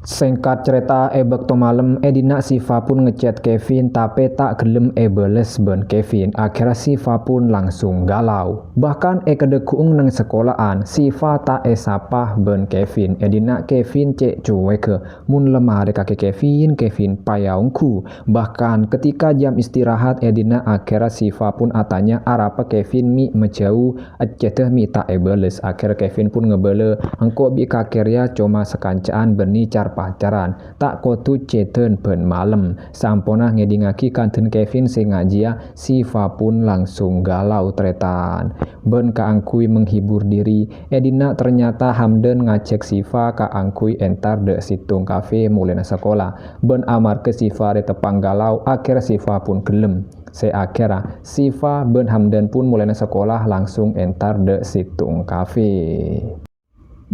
Singkat cerita, bekto malam Dina Siva pun ngechat Kevin tapi tak gelem bales ben Kevin. Akhirnya Siva pun langsung galau. Bahkan kedekuung nang sekolahan, Siva tak sapa ben Kevin. Dina Kevin cek cuek ke mun lemah kaki Kevin payaungku. Bahkan ketika jam istirahat Dina akhirnya Siva pun atanya arapa Kevin mi menjauh ceteh mi tak bales. Akhirnya Kevin pun ngebele engko bi kakerya cuma sekancaan berni car pacaran tak kotu ceten ben malam. Sampona ngedingaki kanten Kevin sing ngajia, Siva pun langsung galau tretan. Ben kaangkui menghibur diri, Dina ternyata Hamden ngajak Siva kaangkui entar de situng kafe mulai sekolah. Ben amar ke Siva de tepang galau, akhir Siva pun gelem. Seakhirnya Siva ben Hamden pun mulai sekolah langsung entar de situng kafe.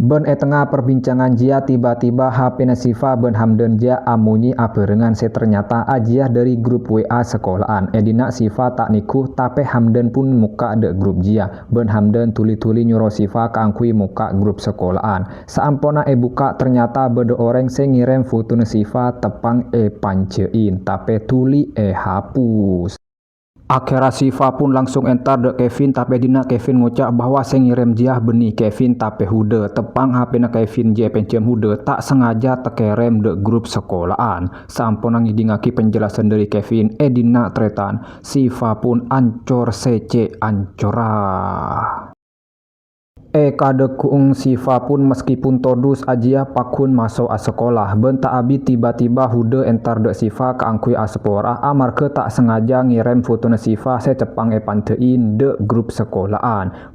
Ben tengah perbincangan jia tiba-tiba HP Siva ben Hamden jia amunyi aberengan ternyata ajiah dari grup WA sekolahan. Dina Siva tak nikuh tapi Hamden pun muka de grup jia. Ben Hamden tuli-tuli nyuruh Siva kaangkui muka grup sekolahan. Saampona buka ternyata bede orang sing ngirim foto Siva tepang pancein tapi tuli hapus. Akhirnya Siva pun langsung entar de Kevin tapi Dina Kevin ngucap bahwa saya ngirim jiah benih Kevin tapi hude tepang HP na Kevin je pencem hude tak sengaja tekerem de grup sekolahan. Sampun ngidingaki penjelasan dari Kevin Dina tretan Siva pun ancor sece ancora. Kadekuung Siva pun meskipun todus ajia pakun masuk sekolah. Benta abi tiba-tiba hude entar de Siva kaangkui sekolah amar ke tak sengaja ngirim foto Siva secepang pantein de grup sekolahan.